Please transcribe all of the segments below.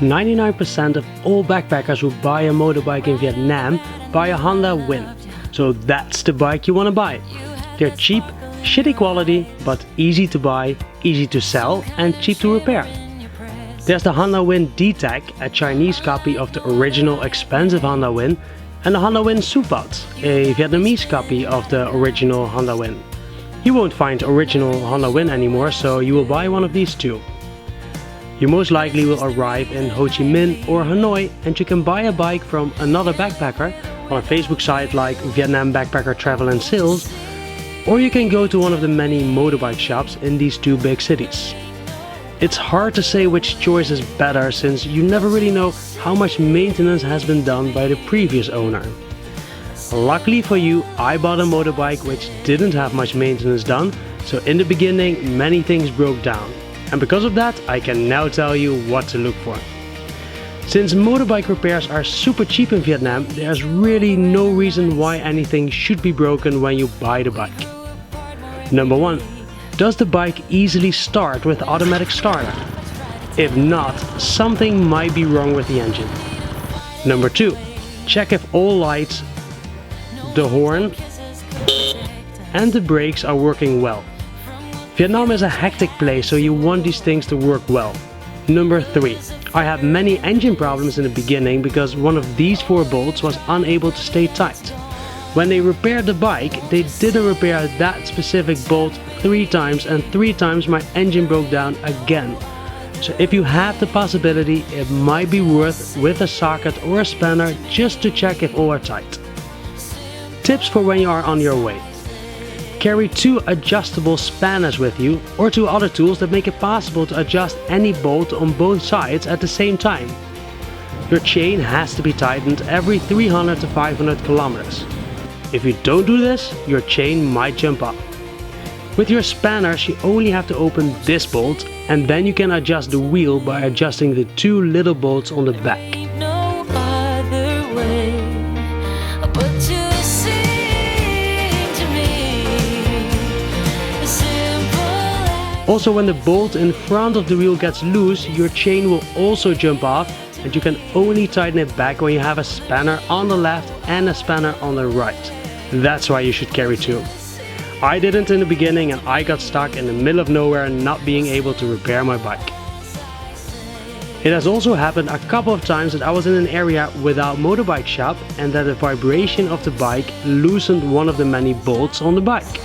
99% of all backpackers who buy a motorbike in Vietnam buy a Honda Win. So that's the bike you want to buy. They're cheap, shitty quality, but easy to buy, easy to sell and cheap to repair. There's the Honda Win D-Tech, a Chinese copy of the original expensive Honda Win, and the Honda Win Supat, a Vietnamese copy of the original Honda Win. You won't find original Honda Win anymore, so you will buy one of these too. You most likely will arrive in Ho Chi Minh or Hanoi, and you can buy a bike from another backpacker on a Facebook site like Vietnam Backpacker Travel and Sales, or you can go to one of the many motorbike shops in these two big cities. It's hard to say which choice is better, since you never really know how much maintenance has been done by the previous owner. Luckily for you, I bought a motorbike which didn't have much maintenance done, so in the beginning many things broke down. And because of that, I can now tell you what to look for. Since motorbike repairs are super cheap in Vietnam, there's really no reason why anything should be broken when you buy the bike. Number 1. Does the bike easily start with automatic starter? If not, something might be wrong with the engine. Number 2. Check if all lights, the horn and the brakes are working well. Vietnam is a hectic place, so you want these things to work well. Number 3. I had many engine problems in the beginning because one of these 4 bolts was unable to stay tight. When they repaired the bike, they didn't repair that specific bolt 3 times, and 3 times my engine broke down again. So if you have the possibility, it might be worth with a socket or a spanner just to check if all are tight. Tips for when you are on your way. Carry 2 adjustable spanners with you, or 2 other tools that make it possible to adjust any bolt on both sides at the same time. Your chain has to be tightened every 300 to 500 kilometers. If you don't do this, your chain might jump off. With your spanners, you only have to open this bolt, and then you can adjust the wheel by adjusting the 2 little bolts on the back. Also, when the bolt in front of the wheel gets loose, your chain will also jump off, and you can only tighten it back when you have a spanner on the left and a spanner on the right. That's why you should carry 2. I didn't in the beginning, and I got stuck in the middle of nowhere not being able to repair my bike. It has also happened a couple of times that I was in an area without motorbike shop and that the vibration of the bike loosened one of the many bolts on the bike,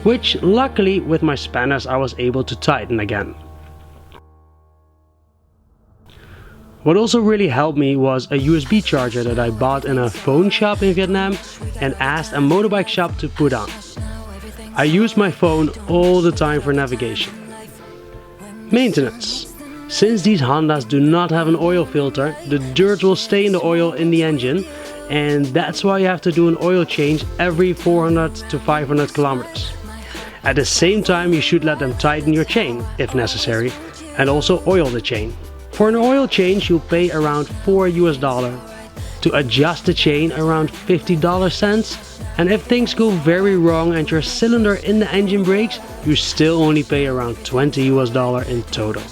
which luckily with my spanners I was able to tighten again. What also really helped me was a USB charger that I bought in a phone shop in Vietnam and asked a motorbike shop to put on. I use my phone all the time for navigation. Maintenance. Since these Hondas do not have an oil filter, the dirt will stay in the oil in the engine, and that's why you have to do an oil change every 400 to 500 kilometers. At the same time, you should let them tighten your chain, if necessary, and also oil the chain. For an oil change, you'll pay around $4. To adjust the chain, around 50 cents. And if things go very wrong and your cylinder in the engine breaks, you still only pay around $20 in total.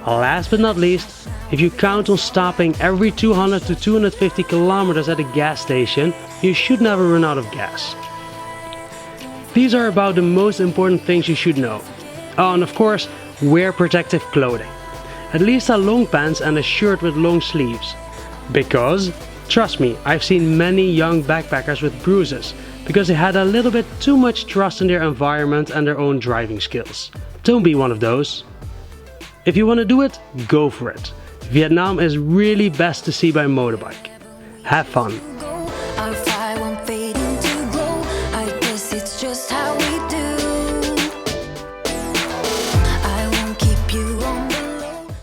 Last but not least, if you count on stopping every 200 to 250 kilometers at a gas station, you should never run out of gas. These are about the most important things you should know. Oh, and of course, wear protective clothing. At least a long pants and a shirt with long sleeves. Because, trust me, I've seen many young backpackers with bruises because they had a little bit too much trust in their environment and their own driving skills. Don't be one of those. If you want to do it, go for it. Vietnam is really best to see by motorbike. Have fun. Our fire won't fade into glow. I guess it's just how